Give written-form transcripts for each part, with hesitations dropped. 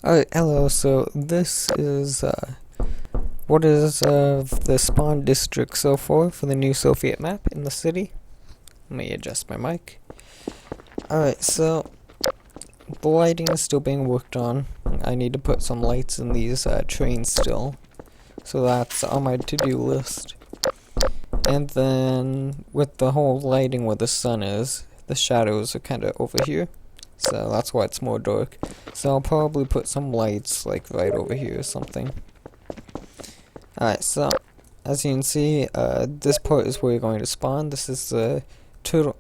Alright, hello, so this is, what is, the spawn district so far for the new Soviet map in the city. Let me adjust my mic. Alright, so, the lighting is still being worked on. I need to put some lights in these, trains still. So that's on my to-do list. And then, with the whole lighting where the sun is, the shadows are kinda over here. So that's why it's more dark. So I'll probably put some lights like right over here or something. Alright, so as you can see, this part is where you're going to spawn. This is the turtle.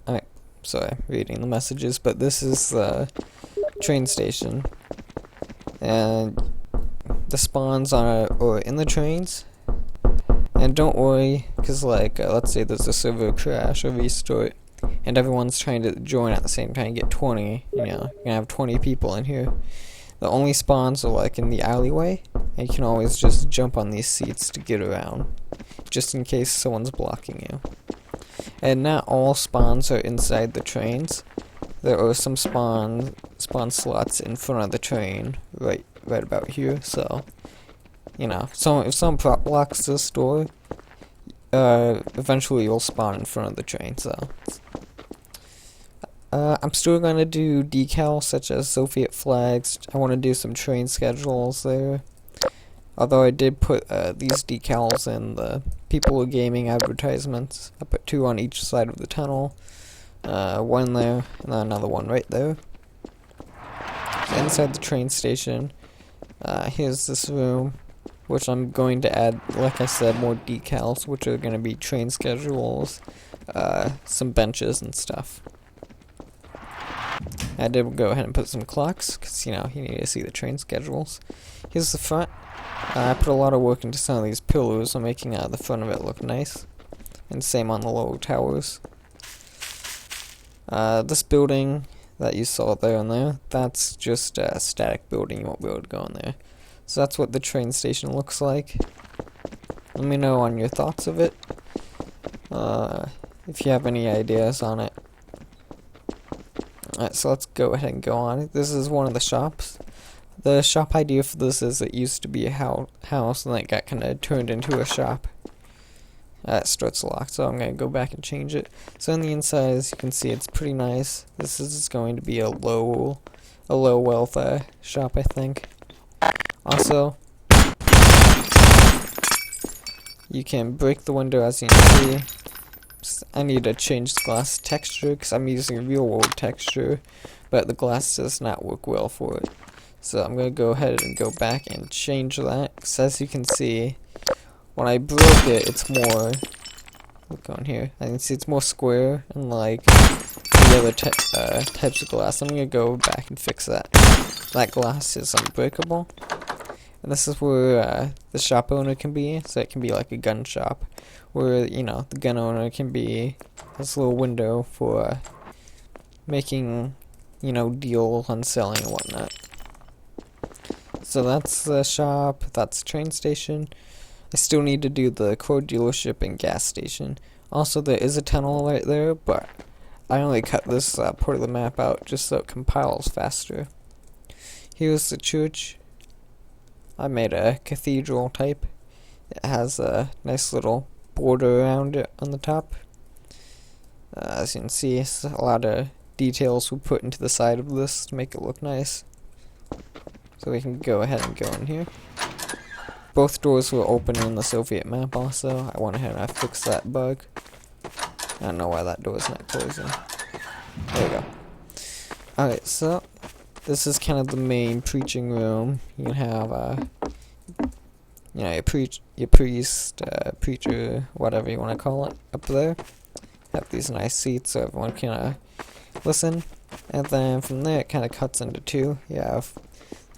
Sorry, I'm reading the messages, but this is the train station. And the spawns are in the trains. And don't worry, because like, let's say there's a server crash or restart, and everyone's trying to join at the same time, get 20, you're gonna have 20 people in here. The only spawns are like in the alleyway, and you can always just jump on these seats to get around, just in case someone's blocking you. And not all spawns are inside the trains. There are some spawn slots in front of the train, right about here, so, if someone blocks this door, eventually you'll spawn in front of the train, so. I'm still going to do decals such as Soviet flags. I want to do some train schedules there. Although I did put these decals in the People Gaming advertisements. I put 2 on each side of the tunnel. One there, and then another one right there. Inside the train station, here's this room, which I'm going to add, like I said, more decals, which are going to be train schedules, some benches and stuff. I did go ahead and put some clocks, because, you need to see the train schedules. Here's the front. I put a lot of work into some of these pillars. I'm making the front of it look nice. And same on the lower towers. This building that you saw there and there, that's just a static building. You won't be able to go in there. So that's what the train station looks like. Let me know on your thoughts of it. If you have any ideas on it. Alright, so let's go ahead and go on. This is one of the shops. The shop idea for this is it used to be a house and then it got kind of turned into a shop. It starts locked, so I'm going to go back and change it. So on the inside, as you can see, it's pretty nice. This is going to be a low wealth shop, I think. Also, you can break the window, as you can see. I need to change the glass texture because I'm using real world texture, but the glass does not work well for it. So I'm going to go ahead and go back and change that, because as you can see, when I broke it, it's more, look on here, I can see it's more square, and like the other types of glass. I'm going to go back and fix that. That glass is unbreakable. And this is where the shop owner can be, so it can be like a gun shop, where, the gun owner can be this little window for making, deals on selling and whatnot. So that's the shop, that's the train station. I still need to do the car dealership and gas station. Also, there is a tunnel right there, but I only cut this part of the map out just so it compiles faster. Here's the church. I made a cathedral type. It has a nice little border around it on the top. As you can see, it's a lot of details we put into the side of this to make it look nice. So we can go ahead and go in here. Both doors were open in the Soviet map also. I went ahead and I fixed that bug. I don't know why that door is not closing. There we go. Alright, so this is kind of the main preaching room. You can have, your priest, preacher, whatever you want to call it, up there. Have these nice seats so everyone can listen. And then from there it kind of cuts into two. You have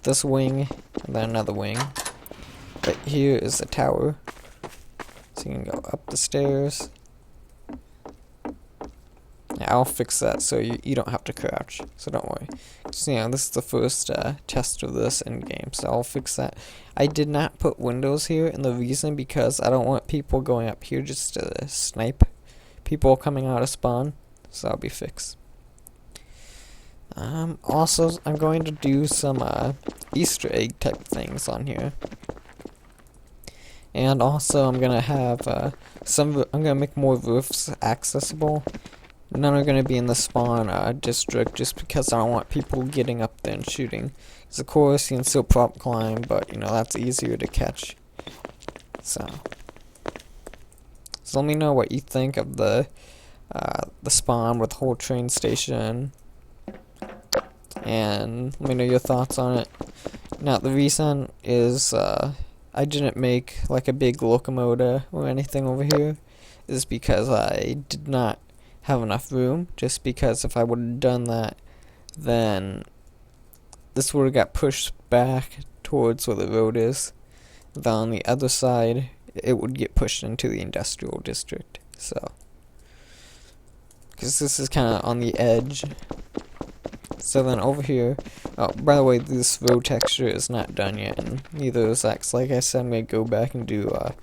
this wing, and then another wing. Right here is the tower. So you can go up the stairs. I'll fix that so you don't have to crouch, so don't worry. So, this is the first test of this in game, so I'll fix that. I did not put windows here, and the reason because I don't want people going up here just to snipe people coming out of spawn, so that'll be fixed. Also, I'm going to do some Easter egg type things on here. And also I'm gonna have I'm gonna make more roofs accessible. None are gonna be in the spawn district just because I don't want people getting up there and shooting. Because of course you can still prop climb, but you know that's easier to catch. So let me know what you think of the spawn with the whole train station, and let me know your thoughts on it. Now the reason is I didn't make like a big locomotive or anything over here is because I did not have enough room. Just because if I would have done that, then this would have got pushed back towards where the road is. Then on the other side it would get pushed into the industrial district. So because this is kind of on the edge. So then over here, oh, by the way, this road texture is not done yet, and neither is that. Like I said, I'm going to go back and do a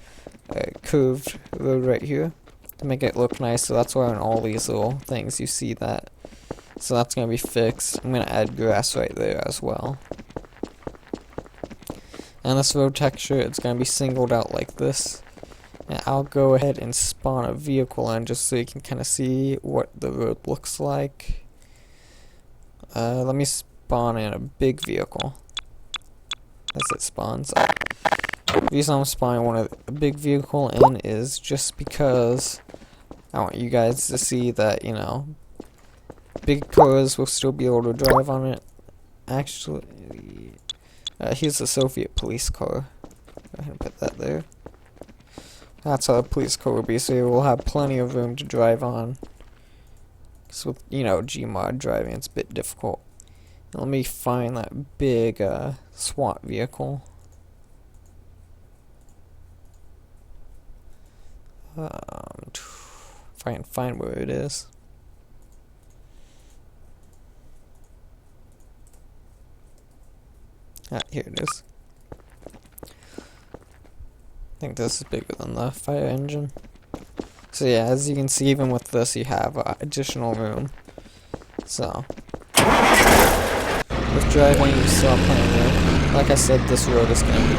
curved road right here to make it look nice. So that's why on all these little things you see that. So that's going to be fixed. I'm going to add grass right there as well. And this road texture, it's going to be singled out like this. And I'll go ahead and spawn a vehicle in just so you can kind of see what the road looks like. Let me spawn in a big vehicle as it spawns up. The reason I'm spawning a big vehicle in is just because I want you guys to see that, you know, big cars will still be able to drive on it. Actually, here's a Soviet police car. Go ahead and put that there. That's how a police car will be, so you will have plenty of room to drive on. Because with, you know, Gmod driving, it's a bit difficult. Now, let me find that big SWAT vehicle. If I can find where it is. Here it is. I think this is bigger than the fire engine. So yeah, as you can see, even with this, you have additional room. So with driving, you still have plenty of room. Like I said, this road is gonna be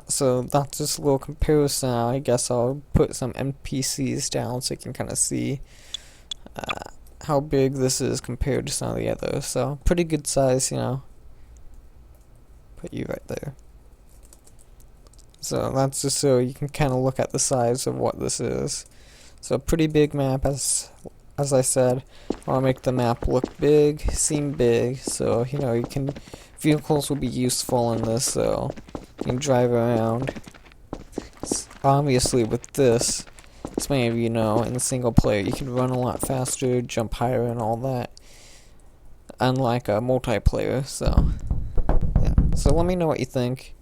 so that's just a little comparison. I guess I'll put some NPCs down so you can kind of see how big this is compared to some of the others. So pretty good size, you know. Put you right there. So that's just so you can kind of look at the size of what this is. So a pretty big map, as I said. I want to make the map look big, seem big, so you know vehicles will be useful in this, so you can drive around. Obviously with this, as many of you know, in the single player you can run a lot faster, jump higher and all that, unlike a multiplayer. So yeah, so let me know what you think.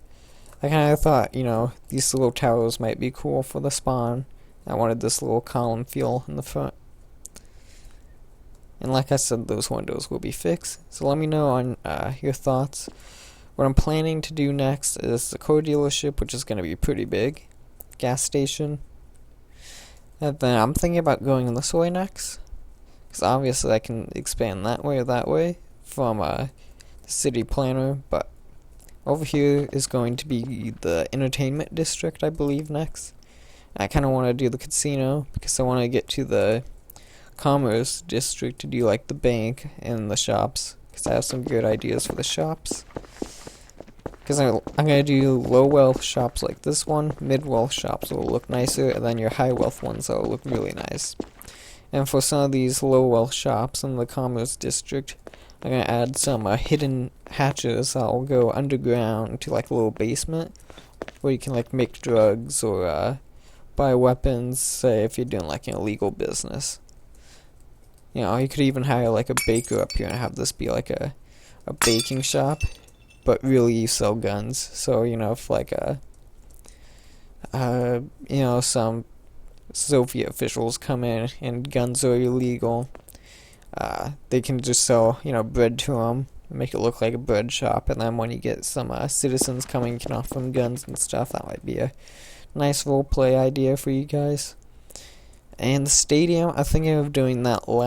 I kind of thought, you know, these little towers might be cool for the spawn. I wanted this little column feel in the front. And like I said, those windows will be fixed. So let me know on your thoughts. What I'm planning to do next is the car dealership, which is going to be pretty big. Gas station. And then I'm thinking about going this way next. Because obviously I can expand that way or that way from the city planner. But over here is going to be the entertainment district, I believe, next. I kind of want to do the casino because I want to get to the commerce district to do like the bank and the shops, because I have some good ideas for the shops. Because I'm going to do low wealth shops like this one, mid wealth shops will look nicer, and then your high wealth ones will look really nice. And for some of these low wealth shops in the commerce district, I'm going to add some hidden hatches that will go underground to like a little basement where you can like make drugs or buy weapons, say if you're doing like an illegal business. You know, you could even hire like a baker up here and have this be like a baking shop, but really you sell guns. So, you know, if like you know, some Soviet officials come in and guns are illegal, they can just sell, you know, bread to them, make it look like a bread shop, and then when you get some citizens coming, you can offer them guns and stuff. That might be a nice roleplay idea for you guys. And the stadium, I'm thinking of doing that last